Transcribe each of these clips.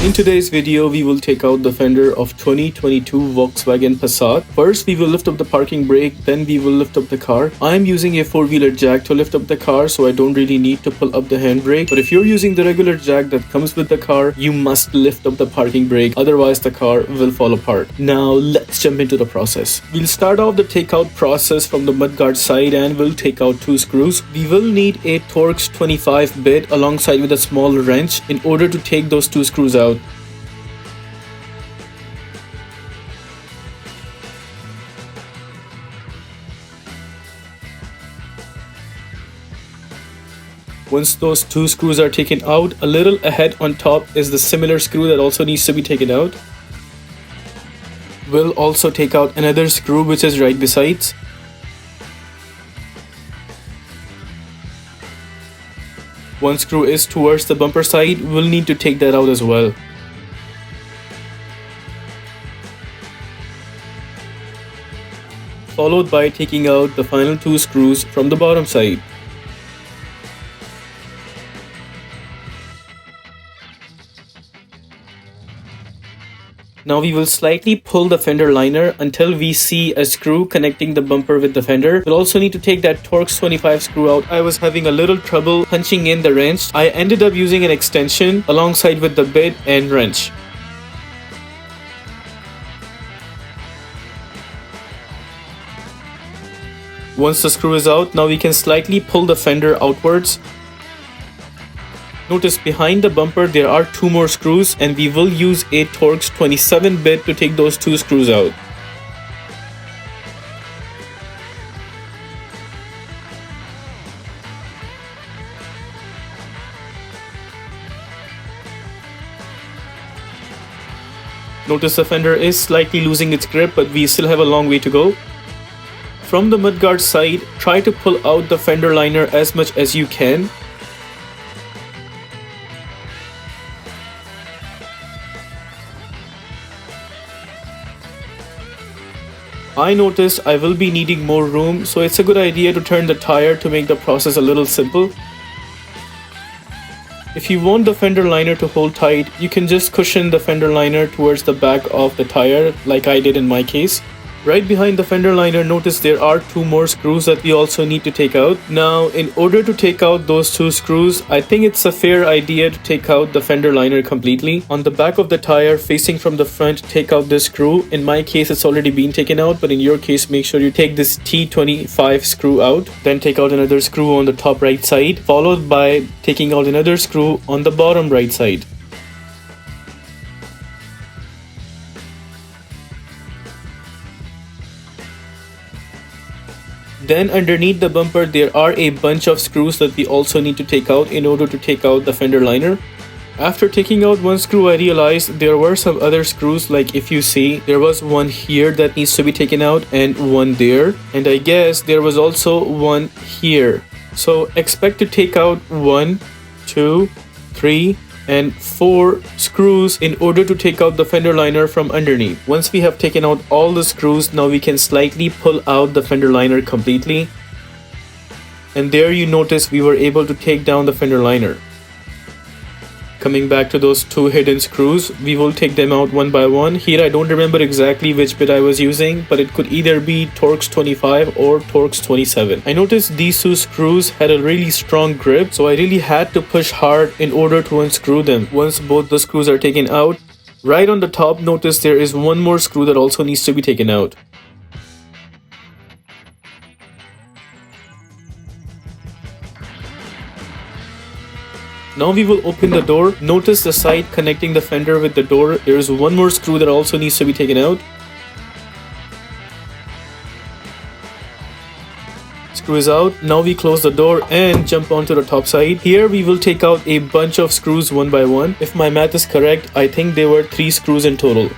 In today's video, we will take out the fender of 2022 Volkswagen Passat. First, we will lift up the parking brake, then we will lift up the car. I am using a 4-wheeler jack to lift up the car, so I don't really need to pull up the handbrake. But if you're using the regular jack that comes with the car, you must lift up the parking brake, otherwise the car will fall apart. Now, let's jump into the process. We'll start off the takeout process from the mudguard side and we'll take out 2 screws. We will need a Torx 25 bit alongside with a small wrench in order to take those 2 screws out. Once those 2 screws are taken out, a little ahead on top is the similar screw that also needs to be taken out. We'll also take out another screw which is right besides. One screw is towards the bumper side, we'll need to take that out as well. Followed by taking out the final 2 screws from the bottom side. Now we will slightly pull the fender liner until we see a screw connecting the bumper with the fender. We'll also need to take that Torx 25 screw out. I was having a little trouble punching in the wrench. I ended up using an extension alongside with the bit and wrench. Once the screw is out, now we can slightly pull the fender outwards. Notice behind the bumper there are 2 more screws and we will use a Torx 27 bit to take those 2 screws out. Notice the fender is slightly losing its grip, but we still have a long way to go. From the mudguard side, try to pull out the fender liner as much as you can. I noticed I will be needing more room, so it's a good idea to turn the tire to make the process a little simple. If you want the fender liner to hold tight, you can just cushion the fender liner towards the back of the tire like I did in my case. Right behind the fender liner, notice there are 2 more screws that we also need to take out. Now, in order to take out those 2 screws, I think it's a fair idea to take out the fender liner completely. On the back of the tire, facing from the front, take out this screw. In my case, it's already been taken out, but in your case, make sure you take this T25 screw out. Then take out another screw on the top right side, followed by taking out another screw on the bottom right side. Then underneath the bumper there are a bunch of screws that we also need to take out in order to take out the fender liner. After taking out 1 screw, I realized there were some other screws, like if you see, there was one here that needs to be taken out and one there. And I guess there was also one here. So expect to take out 1, 2, 3, and 4 screws in order to take out the fender liner from underneath. Once we have taken out all the screws, now we can slightly pull out the fender liner completely. And there you notice we were able to take down the fender liner. Coming back to those 2 hidden screws, we will take them out one by one. Here I don't remember exactly which bit I was using, but it could either be Torx 25 or Torx 27. I noticed these 2 screws had a really strong grip, so I really had to push hard in order to unscrew them. Once both the screws are taken out, right on the top, notice there is 1 more screw that also needs to be taken out. Now we will open the door. Notice the side connecting the fender with the door. There is 1 more screw that also needs to be taken out. Screw is out. Now we close the door and jump onto the top side. Here we will take out a bunch of screws one by one. If my math is correct, I think there were 3 screws in total.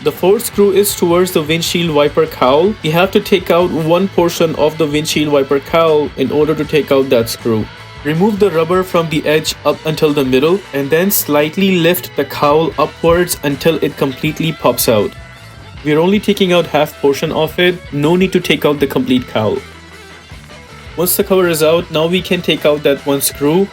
The 4th screw is towards the windshield wiper cowl. You have to take out one portion of the windshield wiper cowl in order to take out that screw. Remove the rubber from the edge up until the middle and then slightly lift the cowl upwards until it completely pops out. We are only taking out half portion of it, no need to take out the complete cowl. Once the cover is out, now we can take out that one screw.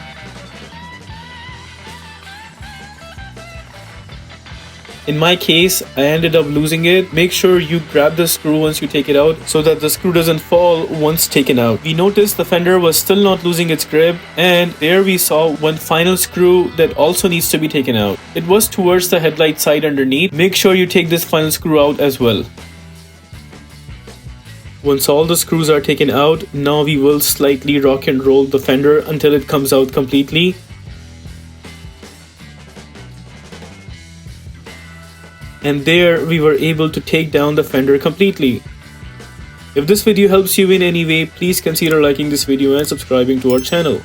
In my case, I ended up losing it. Make sure you grab the screw once you take it out so that the screw doesn't fall once taken out. We noticed the fender was still not losing its grip, and there we saw one final screw that also needs to be taken out. It was towards the headlight side underneath. Make sure you take this final screw out as well. Once all the screws are taken out, now we will slightly rock and roll the fender until it comes out completely. And there we were able to take down the fender completely. If this video helps you in any way, please consider liking this video and subscribing to our channel.